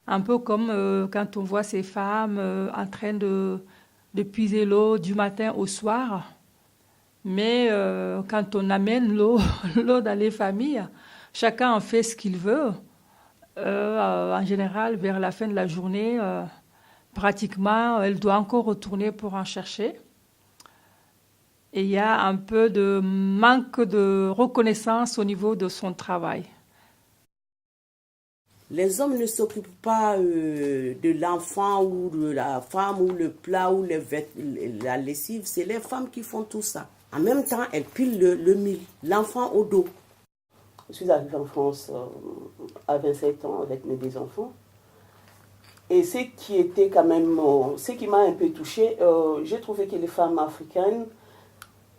Un peu comme quand on voit ces femmes en train de puiser l'eau du matin au soir. Mais quand on amène l'eau, l'eau dans les familles, chacun en fait ce qu'il veut. En général, vers la fin de la journée, pratiquement, elle doit encore retourner pour en chercher. Et il y a un peu de manque de reconnaissance au niveau de son travail. Les hommes ne s'occupent pas de l'enfant ou de la femme ou le plat ou la lessive. C'est les femmes qui font tout ça. En même temps, elles pilent le mil, l'enfant au dos. Je suis arrivée en France à 27 ans avec mes deux enfants. Et ce qui était quand même, ce qui m'a un peu touchée, j'ai trouvé que les femmes africaines,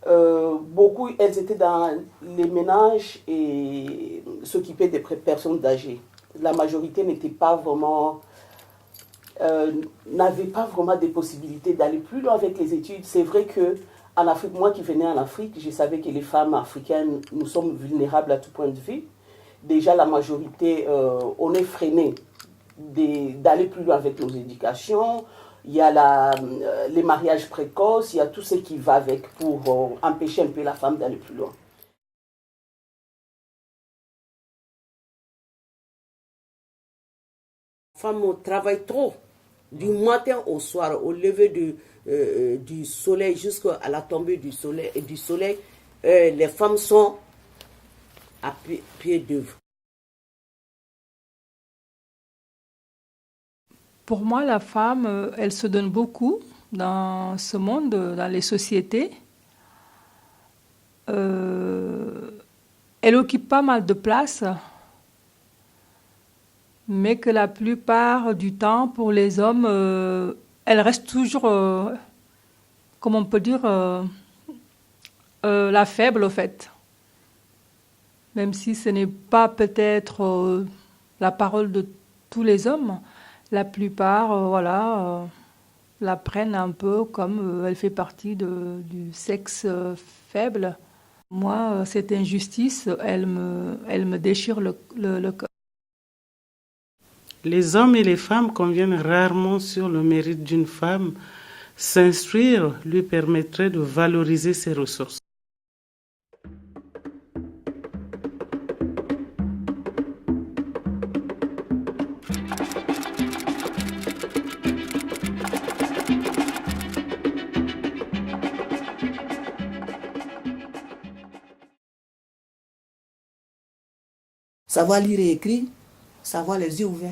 beaucoup, elles étaient dans les ménages et s'occupaient des personnes âgées. La majorité n'était pas vraiment, n'avait pas vraiment des possibilités d'aller plus loin avec les études. C'est vrai que en Afrique, moi qui venais en Afrique, je savais que les femmes africaines, nous sommes vulnérables à tout point de vue. Déjà, la majorité, on est freiné d'aller plus loin avec nos éducations. Il y a les mariages précoces, il y a tout ce qui va avec pour empêcher un peu la femme d'aller plus loin. Les femmes travaillent trop, du matin au soir, au lever du soleil jusqu'à la tombée du soleil, les femmes sont à pied d'œuvre. Pour moi, la femme, elle se donne beaucoup dans ce monde, dans les sociétés. Euh, Elle occupe pas mal de place, mais que la plupart du temps, pour les hommes, elle reste toujours, comme on peut dire, la faible, au fait. Même si ce n'est pas peut-être la parole de tous les hommes, la plupart, voilà, la prennent un peu comme elle fait partie du sexe faible. Moi, cette injustice, elle me déchire le cœur. Les hommes et les femmes conviennent rarement sur le mérite d'une femme. S'instruire lui permettrait de valoriser ses ressources. Savoir lire et écrire, savoir les yeux ouverts.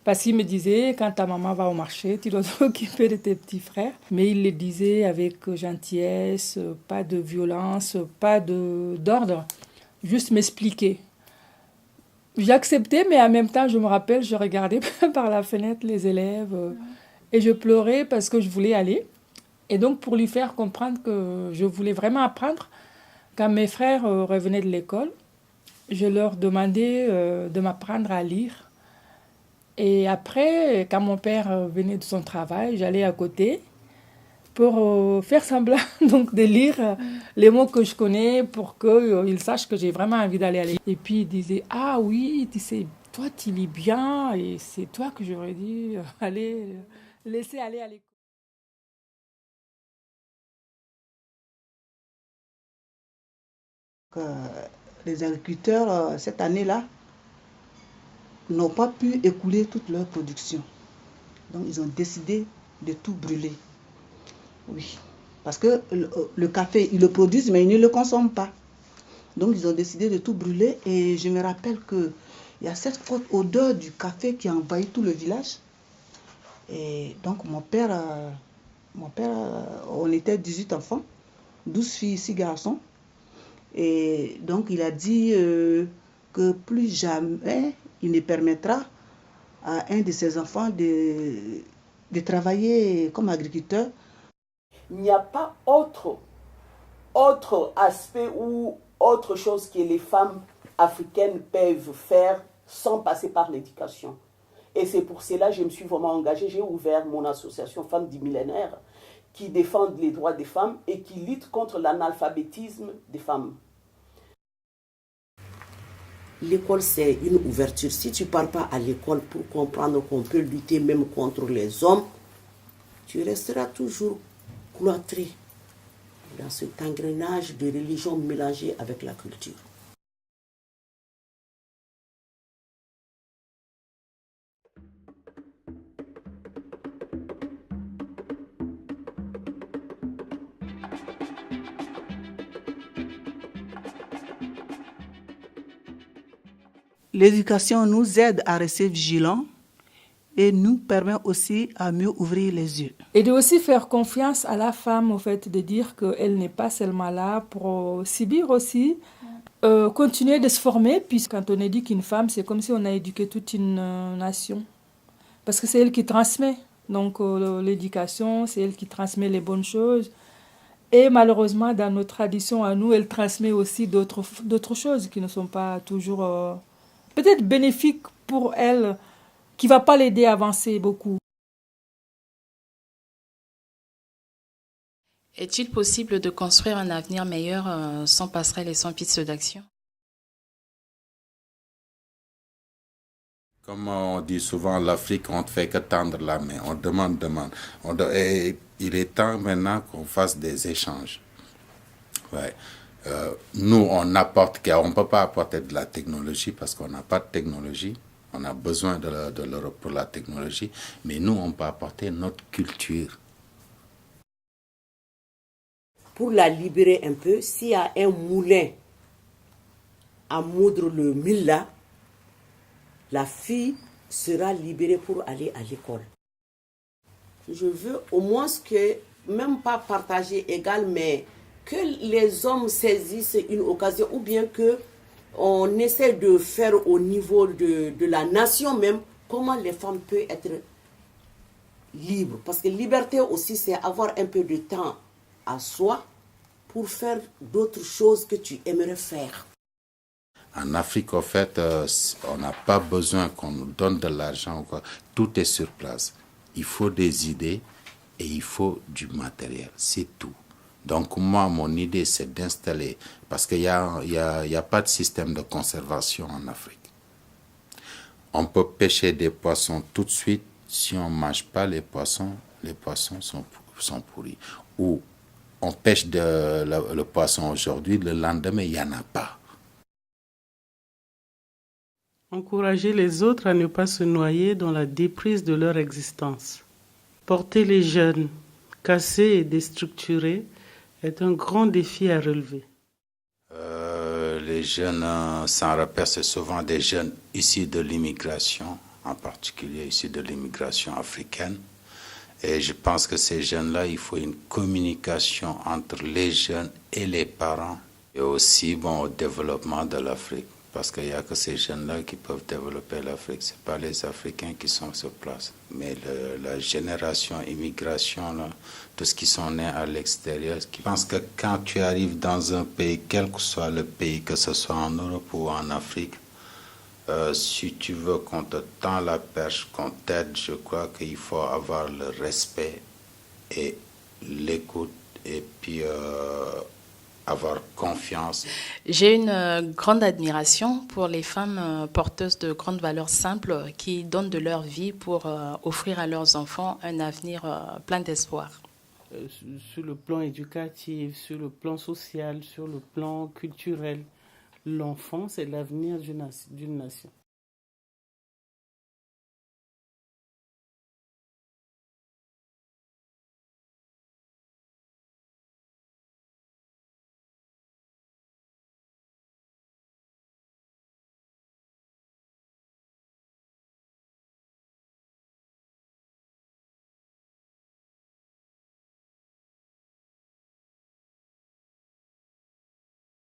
Parce qu'il me disait, quand ta maman va au marché, tu dois t'occuper de tes petits frères. Mais il le disait avec gentillesse, pas de violence, pas d'ordre, juste m'expliquer. J'acceptais, mais en même temps, je me rappelle, je regardais par la fenêtre les élèves et je pleurais parce que je voulais aller. Et donc, pour lui faire comprendre que je voulais vraiment apprendre, quand mes frères revenaient de l'école, je leur demandais de m'apprendre à lire. Et après, quand mon père venait de son travail, j'allais à côté pour faire semblant donc de lire les mots que je connais pour qu'il sache que j'ai vraiment envie d'aller à l'école. Et puis il disait, ah oui, tu sais, toi tu lis bien et c'est toi que j'aurais dit aller laisser aller à l'école. Euh, les agriculteurs, cette année-là, n'ont pas pu écouler toute leur production. Donc, ils ont décidé de tout brûler. Oui. Parce que le café, ils le produisent, mais ils ne le consomment pas. Donc, ils ont décidé de tout brûler. Et je me rappelle qu'il y a cette forte odeur du café qui a envahi tout le village. Et donc, on était 18 enfants, 12 filles, 6 garçons. Et donc, il a dit que plus jamais il ne permettra à un de ses enfants de travailler comme agriculteur. Il n'y a pas autre aspect ou autre chose que les femmes africaines peuvent faire sans passer par l'éducation. Et c'est pour cela que je me suis vraiment engagée. J'ai ouvert mon association Femmes du Millénaire qui défendent les droits des femmes et qui lutte contre l'analphabétisme des femmes. l'école c'est une ouverture. Si tu ne pars pas à l'école pour comprendre qu'on peut lutter même contre les hommes, tu resteras toujours cloîtré dans cet engrenage de religion mélangée avec la culture. L'éducation nous aide à rester vigilants et nous permet aussi à mieux ouvrir les yeux. Et de aussi faire confiance à la femme, au fait, de dire qu'elle n'est pas seulement là pour subir aussi, continuer de se former, puis quand on éduque une femme, c'est comme si on a éduqué toute une nation. Parce que c'est elle qui transmet. Donc l'éducation, c'est elle qui transmet les bonnes choses. Et malheureusement, dans nos traditions à nous, elle transmet aussi d'autres choses qui ne sont pas toujours peut-être bénéfiques pour elle, qui ne va pas l'aider à avancer beaucoup. Est-il possible de construire un avenir meilleur sans passerelle et sans piste d'action? Comme on dit souvent, l'Afrique, on ne fait que tendre la main. On demande. Et il est temps maintenant qu'on fasse des échanges. Ouais. Nous, on apporte, on ne peut pas apporter de la technologie parce qu'on n'a pas de technologie. On a besoin de l'Europe pour la technologie. Mais nous, on peut apporter notre culture. Pour la libérer un peu, s'il y a un moulin à moudre le mil là, la fille sera libérée pour aller à l'école. Je veux au moins que, même pas partager égal, mais que les hommes saisissent une occasion ou bien qu'on essaie de faire au niveau de la nation même, comment les femmes peuvent être libres. Parce que liberté aussi, c'est avoir un peu de temps à soi pour faire d'autres choses que tu aimerais faire. En Afrique, en fait, on n'a pas besoin qu'on nous donne de l'argent ou quoi. Tout est sur place. Il faut des idées et il faut du matériel. C'est tout. Donc moi, mon idée, c'est d'installer, parce qu'il y a pas de système de conservation en Afrique. On peut pêcher des poissons tout de suite. Si on ne mange pas les poissons sont pourris. Ou on pêche le poisson aujourd'hui, le lendemain, il n'y en a pas. Encourager les autres à ne pas se noyer dans la déprise de leur existence. Porter les jeunes, cassés et déstructurés, est un grand défi à relever. Les jeunes sans repère, c'est souvent des jeunes issus de l'immigration, en particulier issus de l'immigration africaine. Et je pense que ces jeunes-là, il faut une communication entre les jeunes et les parents. Et aussi au développement de l'Afrique. Parce qu'il n'y a que ces jeunes-là qui peuvent développer l'Afrique. Ce n'est pas les Africains qui sont sur place. Mais la génération immigration, là, tous ceux qui sont nés à l'extérieur, je pense que quand tu arrives dans un pays, quel que soit le pays, que ce soit en Europe ou en Afrique, si tu veux qu'on te tend la perche, qu'on t'aide, je crois qu'il faut avoir le respect et l'écoute et puis avoir confiance. J'ai une grande admiration pour les femmes porteuses de grandes valeurs simples qui donnent de leur vie pour offrir à leurs enfants un avenir plein d'espoir. Sur le plan éducatif, sur le plan social, sur le plan culturel, l'enfant, c'est l'avenir d'une nation.